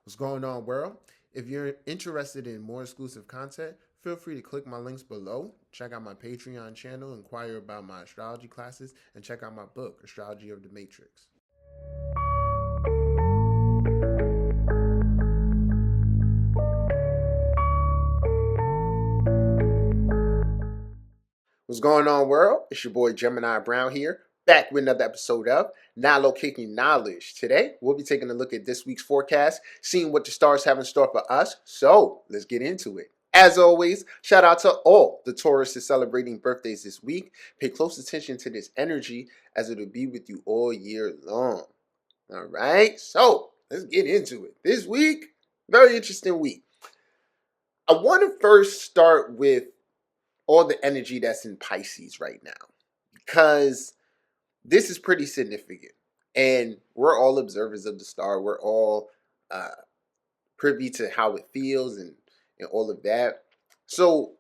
What's going on, world? If you're interested in more exclusive content, feel free to click my links below. Check out my Patreon channel, inquire about my astrology classes, and check out my book, Astrology of the Matrix. What's going on, world? It's your boy Gemini Brown here, back with another episode of 𝐦𝐨𝐷𝐭 Knowledge. Today, we'll be taking a look at this week's forecast, seeing what the stars have in store for us. So, let's get into it. As always, shout out to all the Tauruses celebrating birthdays this week. Pay close attention to this energy as it'll be with you all year long. All right, so let's get into it. This week, very interesting week. I want to first start with all the energy that's in Pisces right now, because this is pretty significant. And we're all observers of the star. We're all privy to how it feels and all of that. So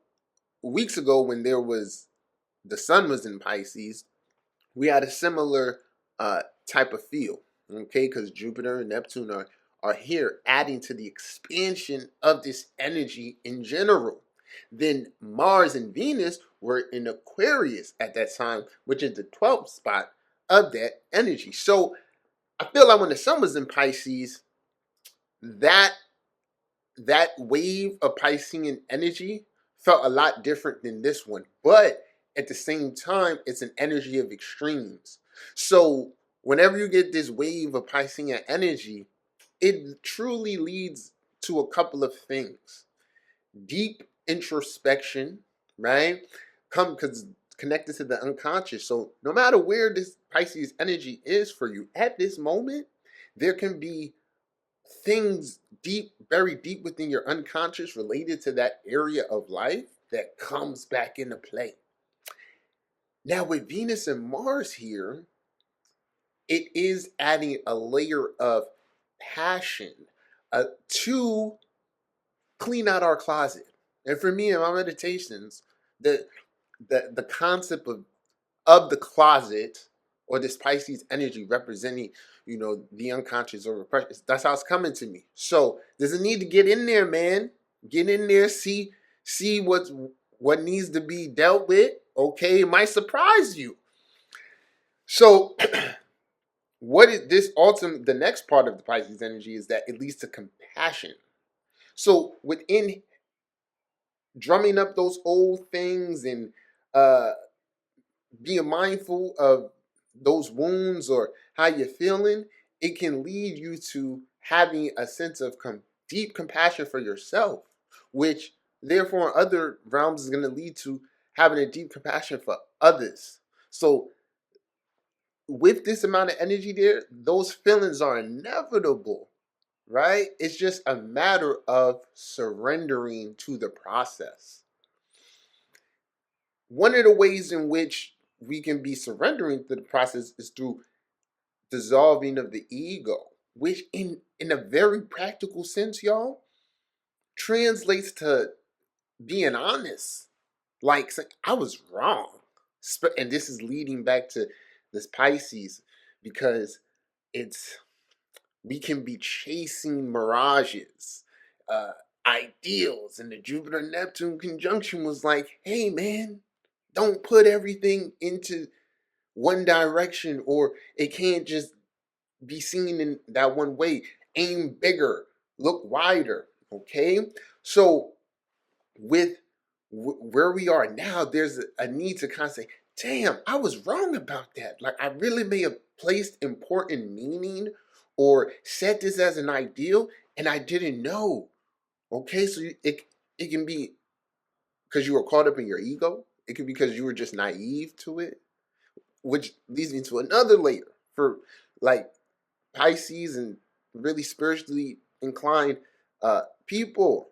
weeks ago, when the sun was in Pisces, we had a similar type of feel, okay? Because Jupiter and Neptune are here, adding to the expansion of this energy in general. Then Mars and Venus were in Aquarius at that time, which is the 12th spot of that energy. So I feel like when the sun was in Pisces, that wave of Piscean energy felt a lot different than this one. But at the same time, it's an energy of extremes. So whenever you get this wave of Piscean energy, it truly leads to a couple of things. Deep introspection, right? Because connected to the unconscious. So no matter where this Pisces energy is for you at this moment, there can be things deep, very deep within your unconscious related to that area of life that comes back into play. Now with Venus and Mars here, it is adding a layer of passion to clean out our closet. And for me in my meditations, the concept of the closet, or this Pisces energy representing, the unconscious or repression, that's how it's coming to me. So there's a need to get in there, man. Get in there, see what needs to be dealt with. Okay, it might surprise you. So what is this ultimate? The next part of the Pisces energy is that it leads to compassion. So within drumming up those old things and being mindful of those wounds or how you're feeling, it can lead you to having a sense of deep compassion for yourself, which therefore in other realms is going to lead to having a deep compassion for others. So with this amount of energy there, those feelings are inevitable, right? It's just a matter of surrendering to the process. One of the ways in which we can be surrendering to the process is through dissolving of the ego, which in a very practical sense, y'all, translates to being honest. Like, I was wrong. And this is leading back to this Pisces, because we can be chasing mirages, ideals, and the Jupiter Neptune conjunction was like, hey man, don't put everything into one direction, or it can't just be seen in that one way. Aim bigger, look wider. Okay, so with where we are now, there's a need to kind of say, damn, I was wrong about that. Like, I really may have placed important meaning or set this as an ideal and I didn't know. Okay, so it can be because you were caught up in your ego. It can be because you were just naive to it, which leads me to another layer for like Pisces and really spiritually inclined people.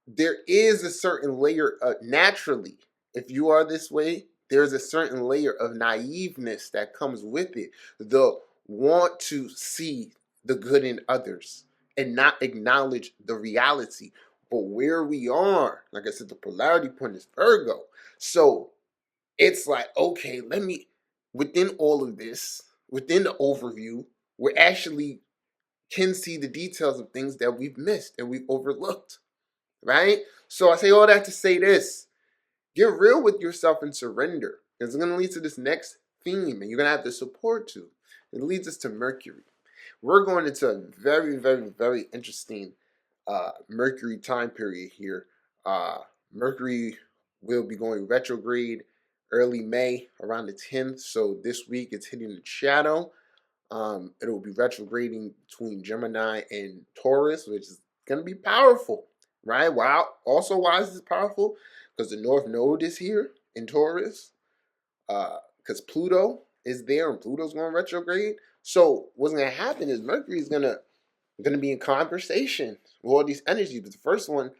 There is a certain layer naturally, if you are this way, there's a certain layer of naiveness that comes with it. The want to see the good in others and not acknowledge the reality. But where we are, like I said, the polarity point is Virgo. So it's like, okay, within all of this, within the overview, we're actually can see the details of things that we've missed and we've overlooked, right? So I say all that to say this. Get real with yourself and surrender. It's going to lead to this next theme, and you're going to have the support to. It leads us to Mercury. We're going into a very, very, very interesting Mercury time period here. Mercury will be going retrograde early May, around the 10th. So this week it's hitting the shadow. It will be retrograding between Gemini and Taurus, which is going to be powerful, right? Wow. Also, why is this powerful? Because the North Node is here in Taurus. Because Pluto is there, and Pluto's going retrograde. So what's going to happen is Mercury is going to be in conversation with all these energies. But the first one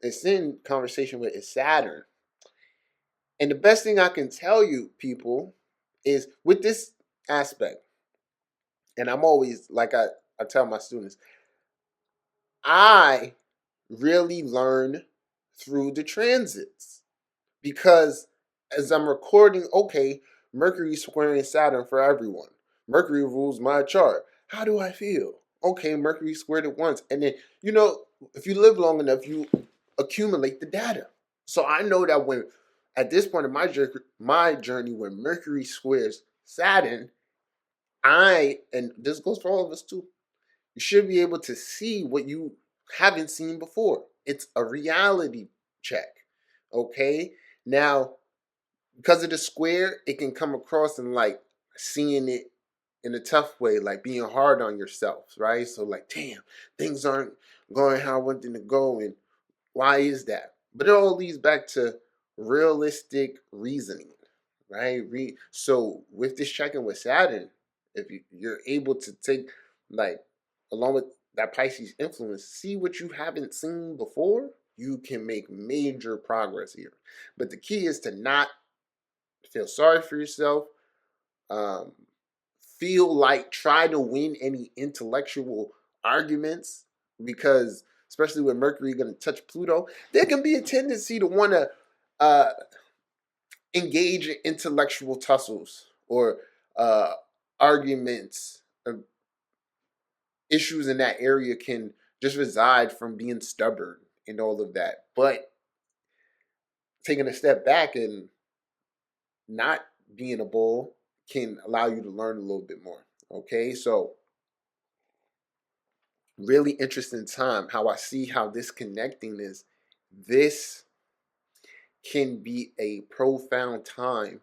it's in conversation with is Saturn. And the best thing I can tell you, people, is with this aspect, and I'm always, like I tell my students, I really learn through the transits. Because as I'm recording, okay, Mercury squaring Saturn for everyone. Mercury rules my chart. How do I feel? Okay, Mercury squared it once. And then, if you live long enough, you accumulate the data. So I know that when, at this point in my journey, when Mercury squares Saturn, and this goes for all of us too, you should be able to see what you haven't seen before. It's a reality check, okay? Now, because of the square, it can come across and like seeing it in a tough way, like being hard on yourself, right? So like, damn, things aren't going how I want them to go, and why is that? But it all leads back to realistic reasoning, right? So with this check-in with Saturn, if you're able to take, like, along with that Pisces influence, see what you haven't seen before, you can make major progress here. But the key is to not feel sorry for yourself. Um, try to win any intellectual arguments, because especially with Mercury going to touch Pluto, there can be a tendency to want to uh, engage in intellectual tussles or arguments. Issues in that area can just reside from being stubborn and all of that. But taking a step back and not being a bull can allow you to learn a little bit more. Okay, so really interesting time. How I see how this connecting is, this can be a profound time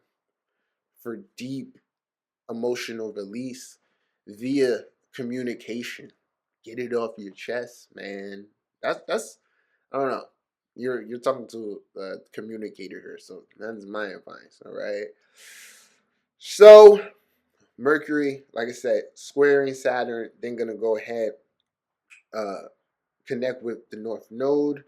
for deep emotional release via communication. Get it off your chest, man. That's I don't know. You're talking to a communicator here, so that's my advice. All right. So Mercury, like I said, squaring Saturn, then gonna go ahead, uh, connect with the North Node,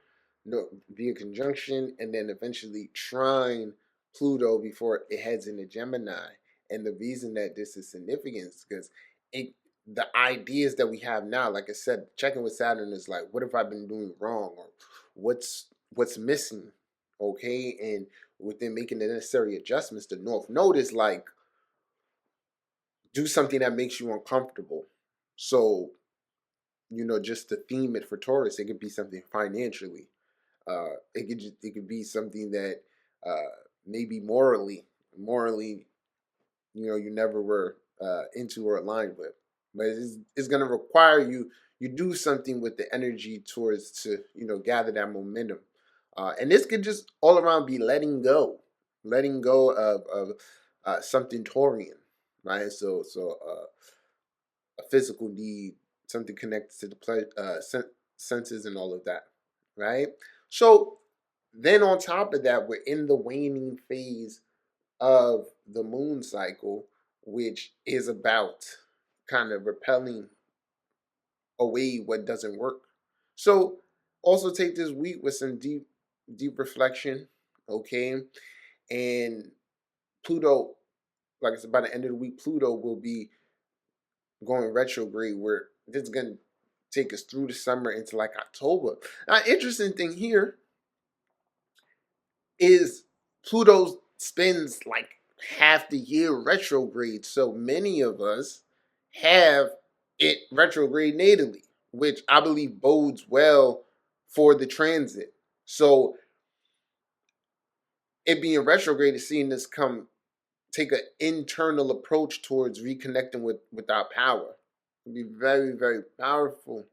via conjunction, and then eventually trine Pluto before it heads into Gemini. And the reason that this is significant is because the ideas that we have now, like I said, checking with Saturn is like, what have I been doing wrong, or what's missing, okay? And within making the necessary adjustments, the North Node is like, do something that makes you uncomfortable. So, just to theme it for Taurus, it could be something financially. It could be something that maybe morally, you never were into or aligned with. But it's going to require you do something with the energy towards to gather that momentum. And this could just all around be letting go of something Taurian, right? So a physical need, something connected to the senses and all of that, right? So then on top of that, we're in the waning phase of the moon cycle, which is about kind of repelling away what doesn't work. So also take this week with some deep reflection, okay? And Pluto, like I said, by the end of the week, Pluto will be going retrograde, where this is going to take us through the summer into like October. Now, interesting thing here is Pluto spends like half the year retrograde. So many of us have it retrograde natally, which I believe bodes well for the transit. So it being retrograde is seeing this come take an internal approach towards reconnecting with our power. It'll be very, very powerful.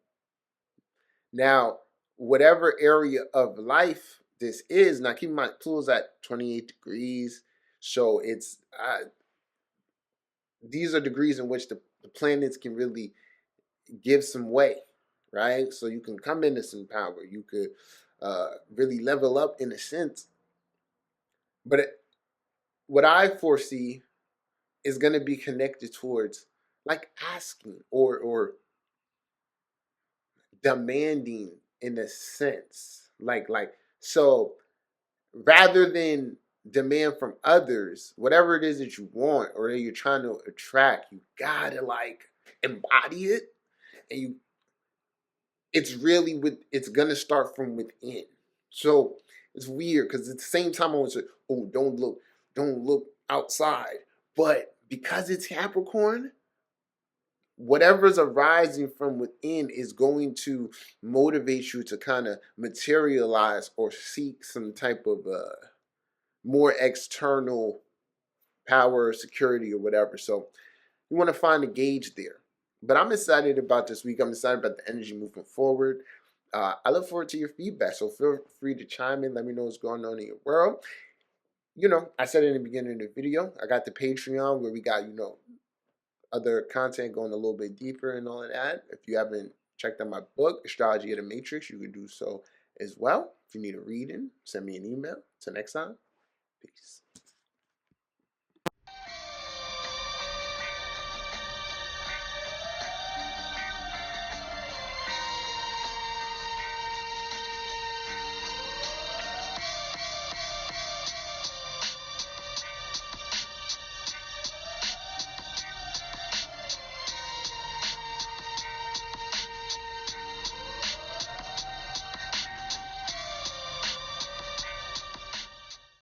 Now, whatever area of life this is, now keep in mind, Pluto's at 28 degrees. So it's these are degrees in which the planets can really give some way, right? So you can come into some power. You could really level up in a sense. But what I foresee is going to be connected towards like asking or demanding in a sense. Like so rather than demand from others, whatever it is that you want or that you're trying to attract, you gotta like embody it. And it's really it's gonna start from within. So it's weird because at the same time I was like, oh, don't look outside. But because it's Capricorn, whatever's arising from within is going to motivate you to kind of materialize or seek some type of more external power or security or whatever. So you want to find a gauge there. But I'm excited about this week. I'm excited about the energy moving forward. I look forward to your feedback. So feel free to chime in. Let me know what's going on in your world. You know, I said in the beginning of the video, I got the Patreon where we got, other content going a little bit deeper and all of that. If you haven't checked out my book, Astrology of the Matrix, you can do so as well. If you need a reading, send me an email. Till next time, peace.